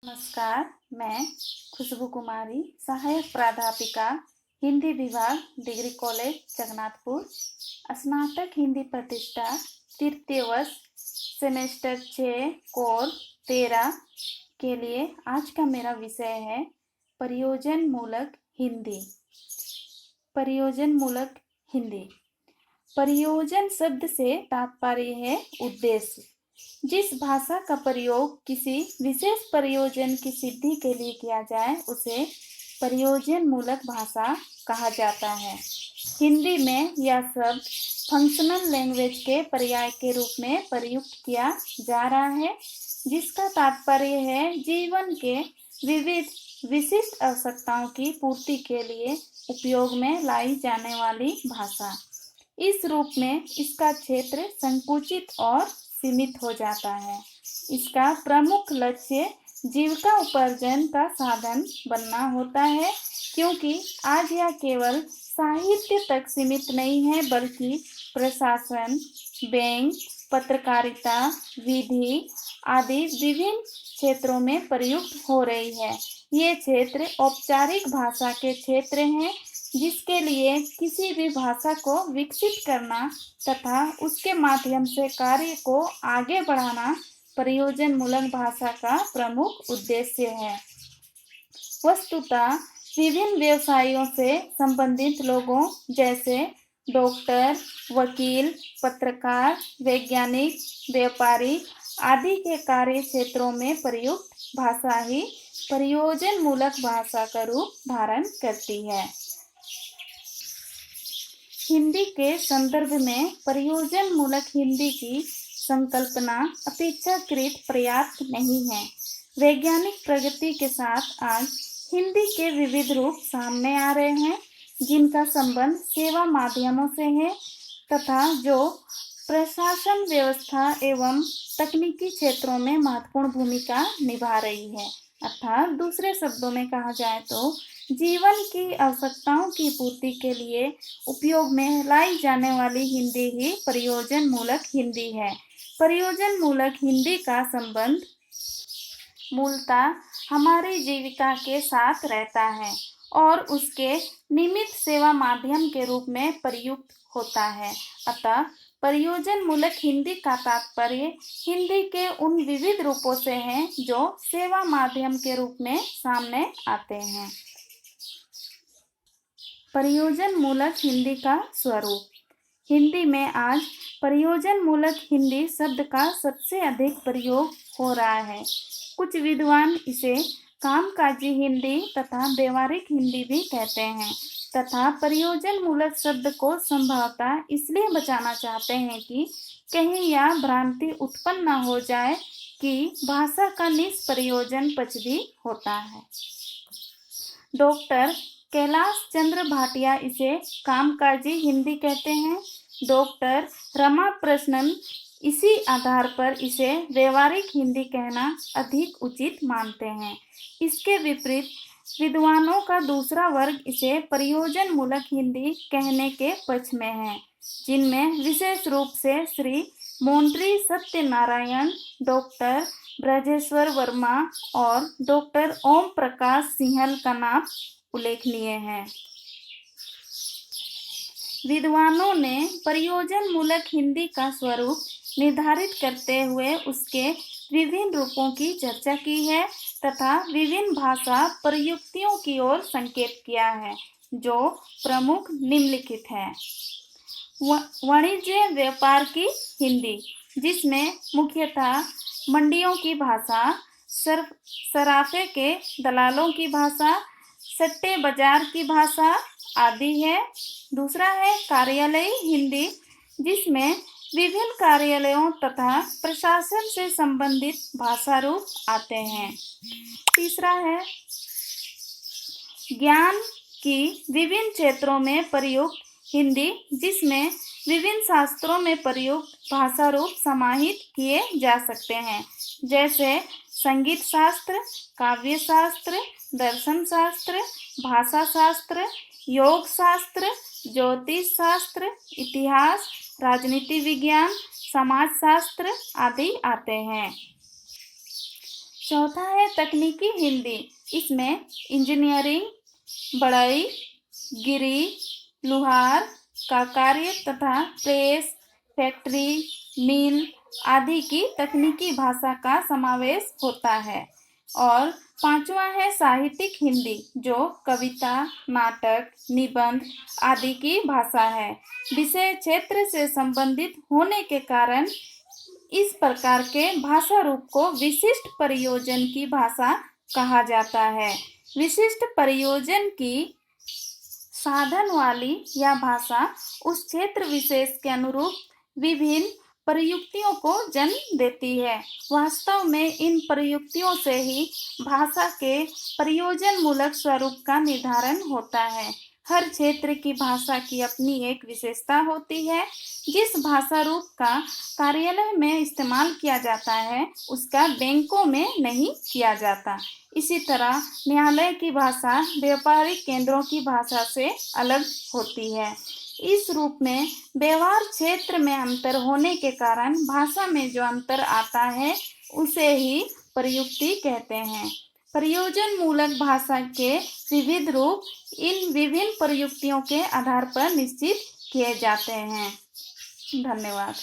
नमस्कार, मैं खुशबू कुमारी, सहायक प्राध्यापिका, हिंदी विभाग, डिग्री कॉलेज जगन्नाथपुर, स्नातक हिंदी प्रतिष्ठा, तृतीय वर्ष, सेमेस्टर 6, कोर 13 के लिए आज का मेरा विषय है प्रयोजन मूलक हिंदी। प्रयोजन मूलक हिंदी। प्रयोजन शब्द से तात्पर्य है उद्देश्य। जिस भाषा का प्रयोग किसी विशेष प्रयोजन की सिद्धि के लिए किया जाए उसे प्रयोजन मूलक भाषा कहा जाता है। हिंदी में यह शब्द फंक्शनल लैंग्वेज के पर्याय के रूप में प्रयुक्त किया जा रहा है, जिसका तात्पर्य है जीवन के विविध विशिष्ट आवश्यकताओं की पूर्ति के लिए उपयोग में लाई जाने वाली भाषा। इस रूप में इसका क्षेत्र संकुचित और सीमित हो जाता है। इसका प्रमुख लक्ष्य जीविका उपार्जन का साधन बनना होता है, क्योंकि आज यह केवल साहित्य तक सीमित नहीं है, बल्कि प्रशासन, बैंक, पत्रकारिता, विधि आदि विभिन्न क्षेत्रों में प्रयुक्त हो रही है। ये क्षेत्र औपचारिक भाषा के क्षेत्र हैं, जिसके लिए किसी भी भाषा को विकसित करना तथा उसके माध्यम से कार्य को आगे बढ़ाना प्रयोजन मूलक भाषा का प्रमुख उद्देश्य है। वस्तुतः विभिन्न व्यवसायों से संबंधित लोगों जैसे डॉक्टर, वकील, पत्रकार, वैज्ञानिक, व्यापारी आदि के कार्य क्षेत्रों में प्रयुक्त भाषा ही प्रयोजन मूलक भाषा का रूप धारण करती है। हिंदी के संदर्भ में प्रयोजन मूलक हिंदी की संकल्पना अपेक्षाकृत पर्याप्त नहीं है। वैज्ञानिक प्रगति के साथ आज हिंदी के विविध रूप सामने आ रहे हैं, जिनका संबंध सेवा माध्यमों से है तथा जो प्रशासन व्यवस्था एवं तकनीकी क्षेत्रों में महत्वपूर्ण भूमिका निभा रही है। अर्थात दूसरे शब्दों में कहा जाए तो जीवन की आवश्यकताओं की पूर्ति के लिए उपयोग में लाई जाने वाली हिंदी ही प्रयोजन मूलक हिंदी है। प्रयोजन मूलक हिंदी का संबंध मूलतः हमारी जीविका के साथ रहता है और उसके निमित्त सेवा माध्यम के रूप में प्रयुक्त होता है। अतः प्रयोजन मूलक हिंदी का तात्पर्य हिंदी के उन विविध रूपों से है जो सेवा माध्यम के रूप में सामने आते हैं। प्रयोजन मूलक हिंदी का स्वरूप। हिंदी में आज प्रयोजन मूलक हिंदी शब्द का सबसे अधिक प्रयोग हो रहा है। कुछ विद्वान इसे कामकाजी हिंदी तथा व्यवहारिक हिंदी भी कहते हैं तथा प्रयोजन मूलक शब्द को संभवतः इसलिए बचाना चाहते हैं कि कहीं यह भ्रांति उत्पन्न न हो जाए कि भाषा का निष्प्रयोजन पक्ष भी होता है। डॉक्टर कैलाश चंद्र भाटिया इसे कामकाजी हिंदी कहते हैं। डॉक्टर रमाप्रश्नन इसी आधार पर इसे व्यवहारिक हिंदी कहना अधिक उचित मानते हैं। इसके विपरीत विद्वानों का दूसरा वर्ग इसे प्रयोजन मूलक हिंदी कहने के पक्ष में है, जिनमें विशेष रूप से श्री मोंट्री सत्यनारायण, डॉक्टर ब्रजेश्वर वर्मा और डॉक्टर ओम प्रकाश सिंहल का नाम उल्लेखनीय है। विद्वानों ने प्रयोजन मूलक हिंदी का स्वरूप निर्धारित करते हुए उसके विभिन्न रूपों की चर्चा की है तथा विभिन्न भाषा प्रयुक्तियों की ओर संकेत किया है, जो प्रमुख निम्नलिखित है। वाणिज्य व्यापार की हिंदी, जिसमें मुख्यतः मंडियों की भाषा, सराफे के दलालों की भाषा, सट्टे बाजार की भाषा आदि है। दूसरा है कार्यालयी हिंदी, जिसमें विभिन्न कार्यालयों तथा प्रशासन से संबंधित भाषा रूप आते हैं। तीसरा है ज्ञान की विभिन्न क्षेत्रों में प्रयुक्त हिंदी, जिसमें विभिन्न शास्त्रों में प्रयुक्त भाषा रूप समाहित किए जा सकते हैं, जैसे संगीत शास्त्र, काव्य शास्त्र, दर्शन शास्त्र, भाषा शास्त्र, योग शास्त्र, ज्योतिष शास्त्र, इतिहास, राजनीति विज्ञान, समाज शास्त्र आदि आते हैं। चौथा है तकनीकी हिंदी। इसमें इंजीनियरिंग, बढ़ई, गिरी, लुहार का कार्य तथा प्रेस, फैक्ट्री, मिल आदि की तकनीकी भाषा का समावेश होता है। और पांचवा है साहित्यिक हिंदी, जो कविता, नाटक, निबंध आदि की भाषा है। विषय क्षेत्र से संबंधित होने के कारण इस प्रकार के भाषा रूप को विशिष्ट प्रयोजन की भाषा कहा जाता है। विशिष्ट प्रयोजन की साधन वाली यह भाषा उस क्षेत्र विशेष के अनुरूप विभिन्न प्रयुक्तियों को जन्म देती है। वास्तव में इन प्रयुक्तियों से ही भाषा के प्रयोजन मूलक स्वरूप का निर्धारण होता है। हर क्षेत्र की भाषा की अपनी एक विशेषता होती है। जिस भाषा रूप का कार्यालय में इस्तेमाल किया जाता है, उसका बैंकों में नहीं किया जाता। इसी तरह न्यायालय की भाषा व्यापारिक केंद्रों की भाषा से अलग होती है। इस रूप में व्यवहार क्षेत्र में अंतर होने के कारण भाषा में जो अंतर आता है उसे ही प्रयुक्ति कहते हैं। प्रयोजन मूलक भाषा के विविध रूप इन विभिन्न प्रयुक्तियों के आधार पर निश्चित किए जाते हैं। धन्यवाद।